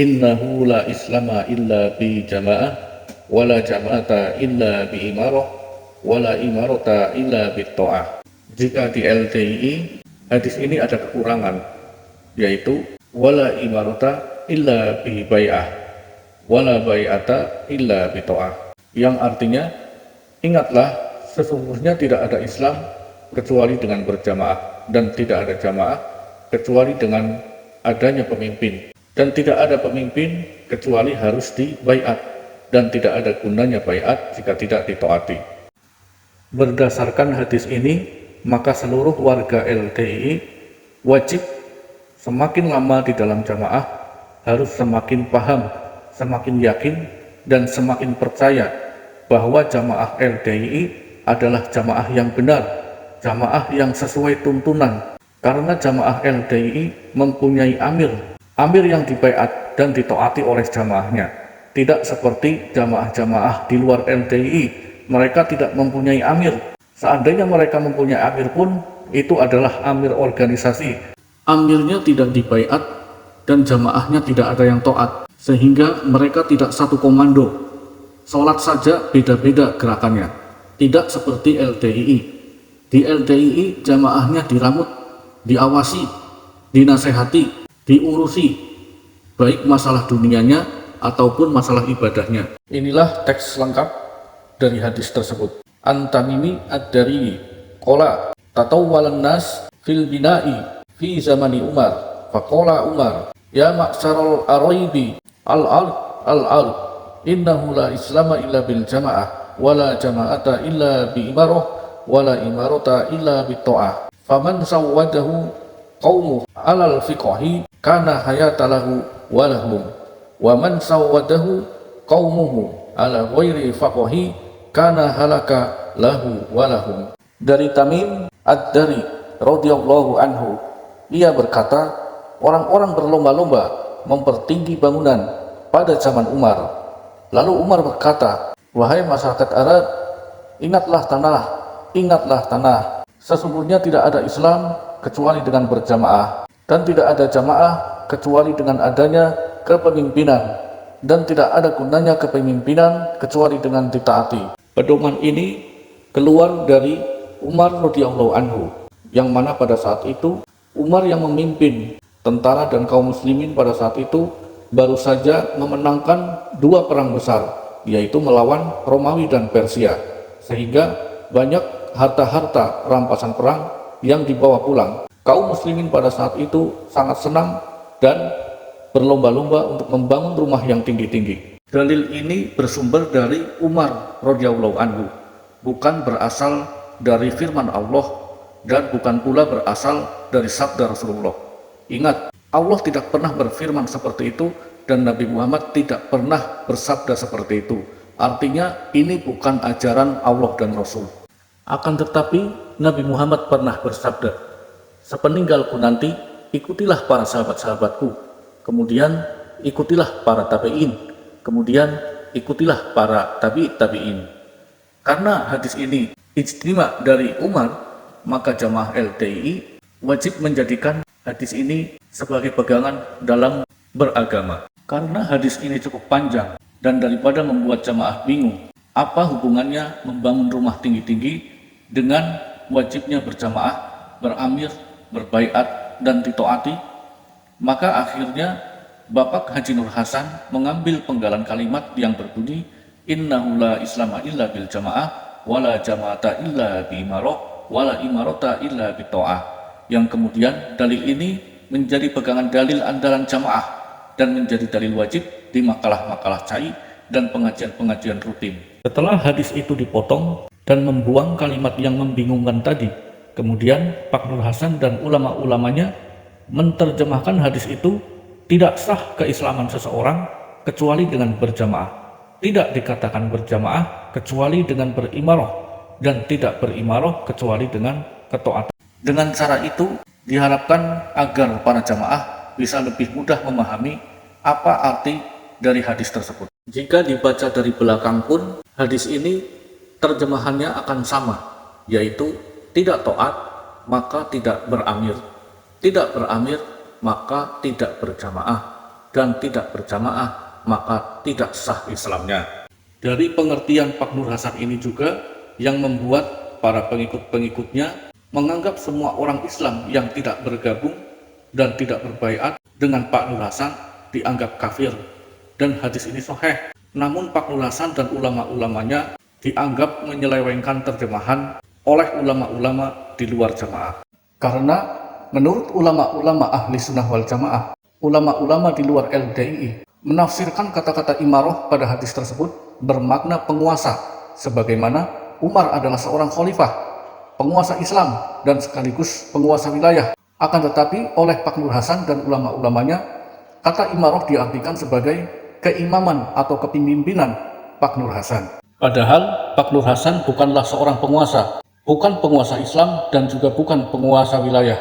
innahu la islama illa bi jama'ah wala jama'ata illa bi imarah wala imarata illa bi ta'ah. Jika di LDII hadis ini ada kekurangan, yaitu wala imarata illa bi bai'ah wala bai'ata illa bi ta'ah, yang artinya ingatlah sesungguhnya tidak ada Islam kecuali dengan berjamaah, dan tidak ada jamaah kecuali dengan adanya pemimpin, dan tidak ada pemimpin kecuali harus dibaiat, dan tidak ada gunanya baiat jika tidak ditaati. Berdasarkan hadis ini, maka seluruh warga LDII wajib semakin lama di dalam jamaah harus semakin paham, semakin yakin, dan semakin percaya bahwa jamaah LDII adalah jamaah yang benar, jamaah yang sesuai tuntunan, karena jamaah LDII mempunyai amir yang dibaiat dan ditaati oleh jamaahnya. Tidak seperti jamaah-jamaah di luar LDII, mereka tidak mempunyai amir. Seandainya mereka mempunyai amir pun, itu adalah amir organisasi. Amirnya tidak dibaiat dan jamaahnya tidak ada yang taat, sehingga mereka tidak satu komando. Sholat saja beda-beda gerakannya, tidak seperti LDII. Di LDII jamaahnya diramut, diawasi, dinasehati, diurusi, baik masalah dunianya ataupun masalah ibadahnya. Inilah teks lengkap dari hadis tersebut. An-Tamimi ad-Dari qala tatawwalan nas fil bina'i fi zamani Umar, faqala Umar ya ma'syaral araibi al innahu la islama illa bil jama'ah wala jama'ata illa bi imarah wala imarata illa bi ta'ah, faman sawwadahu qaumu alal fiqhi kana hayatalahu walahum, wa man sawwadahu qaumuhu ala ghairi faqhi kana halaka lahu walahum. Dari Tamim ad-Dari radhiyallahu anhu, ia berkata, orang-orang berlomba-lomba mempertinggi bangunan pada zaman Umar. Lalu Umar berkata, wahai masyarakat Arab, ingatlah tanah, sesungguhnya tidak ada Islam kecuali dengan berjamaah, dan tidak ada jamaah kecuali dengan adanya kepemimpinan, dan tidak ada gunanya kepemimpinan kecuali dengan ditaati. Pedoman ini keluar dari Umar radhiyallahu anhu, yang mana pada saat itu Umar yang memimpin tentara dan kaum muslimin pada saat itu baru saja memenangkan dua perang besar, yaitu melawan Romawi dan Persia, sehingga banyak harta-harta rampasan perang yang dibawa pulang. Kaum muslimin pada saat itu sangat senang dan berlomba-lomba untuk membangun rumah yang tinggi-tinggi. Dalil ini bersumber dari Umar radhiyallahu anhu, bukan berasal dari firman Allah dan bukan pula berasal dari sabda Rasulullah. Ingat, Allah tidak pernah berfirman seperti itu dan Nabi Muhammad tidak pernah bersabda seperti itu. Artinya ini bukan ajaran Allah dan Rasul. Akan tetapi Nabi Muhammad pernah bersabda, sepeninggalku nanti ikutilah para sahabat-sahabatku, kemudian ikutilah para tabi'in, kemudian ikutilah para tabi'in. Karena hadis ini ijtima dari Umar, maka jamaah LDII wajib menjadikan hadis ini sebagai pegangan dalam beragama. Karena hadis ini cukup panjang dan daripada membuat jamaah bingung apa hubungannya membangun rumah tinggi-tinggi dengan wajibnya berjamaah, beramir, berbaiat, dan ditaati, maka akhirnya Bapak Haji Nur Hasan mengambil penggalan kalimat yang berbunyi innahu la islama illa bil jamaah wala jama'ata illa bi imarah wala imarata illa bi ta'ah, yang kemudian dalil ini menjadi pegangan dalil andalan jamaah dan menjadi dalil wajib di makalah-makalah cai dan pengajian-pengajian rutin. Setelah hadis itu dipotong dan membuang kalimat yang membingungkan tadi, kemudian Pak Nur Hasan dan ulama-ulamanya menerjemahkan hadis itu tidak sah keislaman seseorang kecuali dengan berjamaah, tidak dikatakan berjamaah kecuali dengan berimarah, dan tidak berimarah kecuali dengan ketaatan. Dengan cara itu diharapkan agar para jamaah bisa lebih mudah memahami apa arti dari hadis tersebut. Jika dibaca dari belakang pun, hadis ini terjemahannya akan sama, yaitu tidak taat maka tidak beramir, tidak beramir maka tidak berjamaah, dan tidak berjamaah, maka tidak sah Islamnya. Dari pengertian Pak Nur Hasan ini juga yang membuat para pengikut-pengikutnya menganggap semua orang Islam yang tidak bergabung dan tidak berbaiat dengan Pak Nur Hasan dianggap kafir. Dan hadis ini sahih. Namun Pak Nur Hasan dan ulama-ulamanya dianggap menyelewengkan terjemahan oleh ulama-ulama di luar jamaah. Karena menurut ulama-ulama ahli sunnah wal jamaah, ulama-ulama di luar LDII menafsirkan kata-kata imarah pada hadis tersebut bermakna penguasa, sebagaimana Umar adalah seorang khalifah, penguasa Islam dan sekaligus penguasa wilayah. Akan tetapi oleh Pak Nur Hasan dan ulama-ulamanya, kata imarah diartikan sebagai keimaman atau kepemimpinan Pak Nur Hasan. Padahal Pak Nur Hasan bukanlah seorang penguasa, bukan penguasa Islam dan juga bukan penguasa wilayah.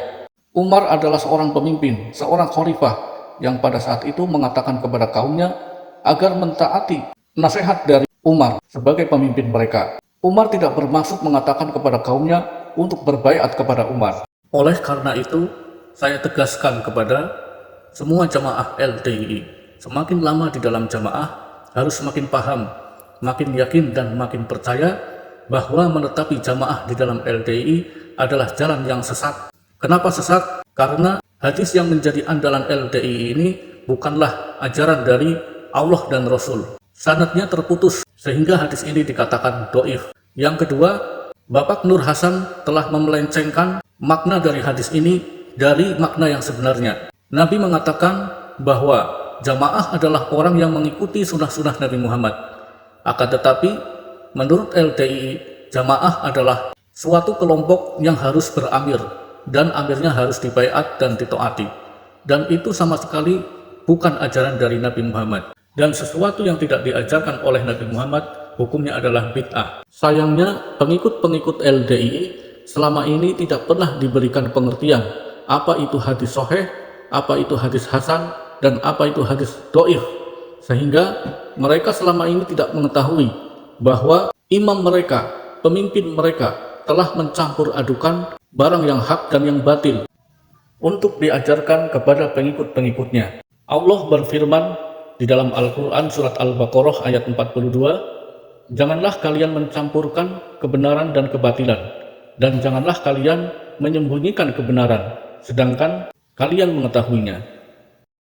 Umar adalah seorang pemimpin, seorang khalifah yang pada saat itu mengatakan kepada kaumnya agar mentaati nasihat dari Umar sebagai pemimpin mereka. Umar tidak bermaksud mengatakan kepada kaumnya untuk berbaiat kepada Umar. Oleh karena itu, saya tegaskan kepada semua jamaah LDII, semakin lama di dalam jamaah harus semakin paham, makin yakin dan makin percaya bahwa menetapi jamaah di dalam LDII adalah jalan yang sesat. Kenapa sesat? Karena hadis yang menjadi andalan LDII ini bukanlah ajaran dari Allah dan Rasul. Sanadnya terputus sehingga hadis ini dikatakan dhaif. Yang kedua, Bapak Nur Hasan telah memelencengkan makna dari hadis ini dari makna yang sebenarnya. Nabi mengatakan bahwa jamaah adalah orang yang mengikuti sunnah-sunnah Nabi Muhammad. Akan tetapi, menurut LDII, jamaah adalah suatu kelompok yang harus beramir, dan amirnya harus dibaiat dan ditaati. Dan itu sama sekali bukan ajaran dari Nabi Muhammad. Dan sesuatu yang tidak diajarkan oleh Nabi Muhammad, hukumnya adalah bid'ah. Sayangnya, pengikut-pengikut LDII selama ini tidak pernah diberikan pengertian apa itu hadis sahih, apa itu hadis hasan, dan apa itu hadis dhaif. Sehingga mereka selama ini tidak mengetahui bahwa imam mereka, pemimpin mereka telah mencampur adukan barang yang hak dan yang batil untuk diajarkan kepada pengikut-pengikutnya. Allah berfirman di dalam Al-Quran surat Al-Baqarah ayat 42, janganlah kalian mencampurkan kebenaran dan kebatilan, dan janganlah kalian menyembunyikan kebenaran sedangkan kalian mengetahuinya.